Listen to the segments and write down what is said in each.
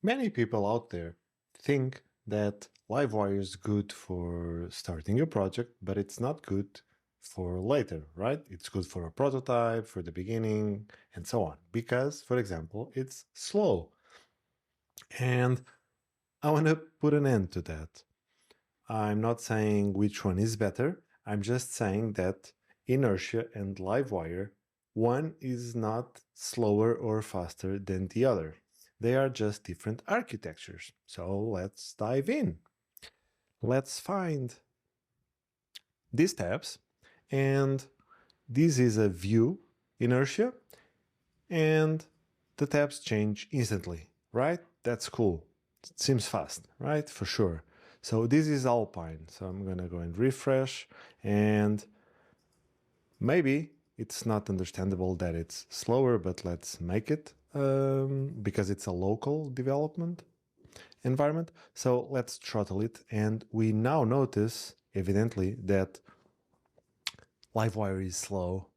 Many people out there think that Livewire is good for starting a project, but it's not good for later, right? It's good for a prototype, for the beginning, and so on. Because, for example, it's slow. And I want to put an end to that. I'm not saying which one is better. I'm just saying that Inertia and Livewire, one is not slower or faster than the other. They are just different architectures. So let's dive in. Let's find these tabs. And this is a view Inertia. And the tabs change instantly, right? That's cool. It seems fast, right? For sure. So this is Alpine. So I'm going to go and refresh, and maybe it's not understandable that it's slower, but let's make it because it's a local development environment. So let's throttle it. And we now notice, evidently, that Livewire is slow,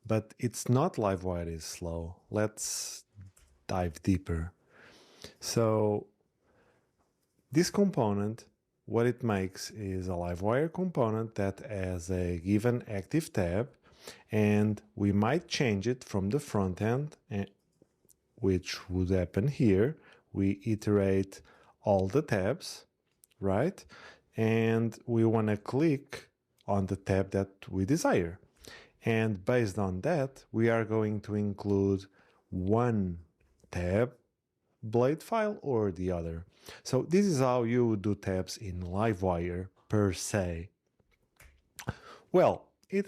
but it's not Livewire is slow. Let's dive deeper. So this component, what it makes is a Livewire component that has a given active tab, and we might change it from the front end, which would happen here. We iterate all the tabs, right? And we want to click on the tab that we desire. And based on that, we are going to include one tab blade file or the other. So this is how you do tabs in Livewire per se. Well, it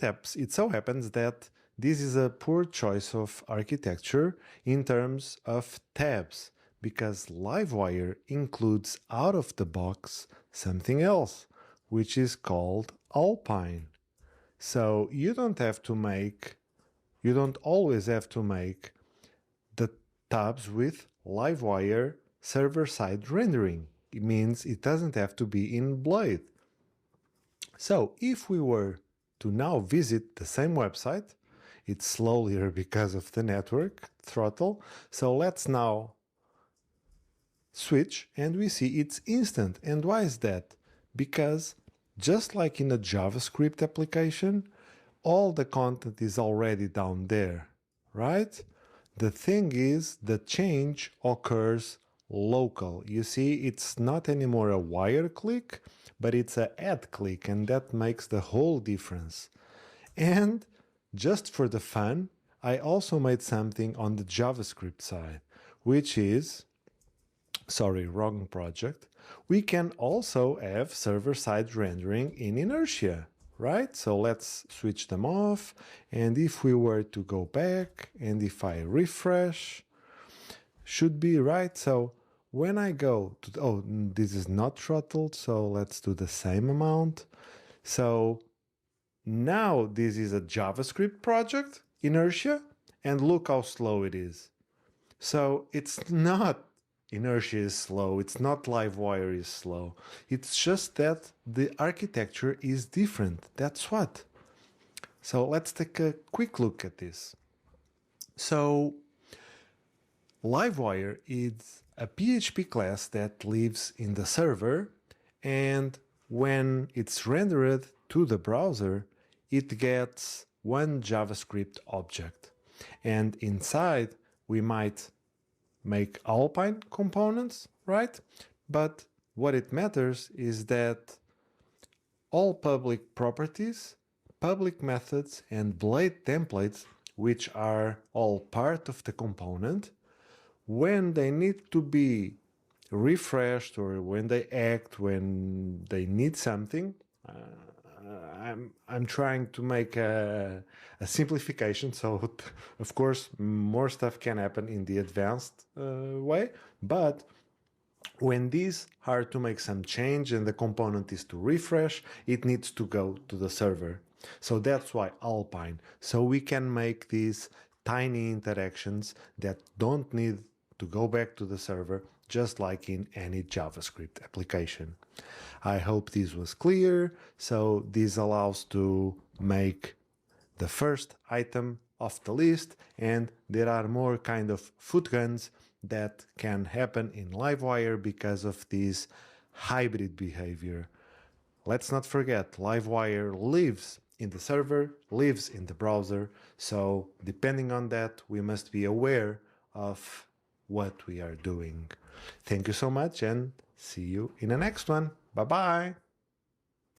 so happens that this is a poor choice of architecture in terms of tabs, because Livewire includes out of the box something else, which is called Alpine. So you don't always have to make the tabs with Livewire server-side rendering. It means it doesn't have to be in Blade. So if we were to now visit the same website, it's slower because of the network throttle. So let's now switch and we see it's instant. And why is that? Because just like in a JavaScript application, all the content is already down there, right? The thing is, the change occurs local. You see, it's not anymore a wire click, but it's a add click, and that makes the whole difference. And just for the fun, I also made something on the JavaScript side, which is, sorry, wrong project. We can also have server-side rendering in Inertia, right? So let's switch them off. And if we were to go back and if I refresh, should be right. So when I go to, oh, this is not throttled. So let's do the same amount. So now this is a JavaScript project, Inertia, and look how slow it is. So it's not Inertia is slow, it's not Livewire is slow. It's just that the architecture is different. That's what. So let's take a quick look at this. So Livewire is a PHP class that lives in the server, and when it's rendered to the browser, it gets one JavaScript object. And inside, we might make Alpine components, right? But what it matters is that all public properties, public methods, and blade templates, which are all part of the component, when they need to be refreshed or when they act, when they need something, I'm trying to make a simplification. So, of course, more stuff can happen in the advanced way. But when these are to make some change and the component is to refresh, it needs to go to the server. So that's why Alpine. So we can make these tiny interactions that don't need to go back to the server, just like in any JavaScript application. I hope this was clear. So this allows to make the first item of the list, and there are more kind of foot guns that can happen in Livewire because of this hybrid behavior. Let's not forget, Livewire lives in the server, lives in the browser, so depending on that, we must be aware of what we are doing. Thank you so much and see you in the next one. Bye bye.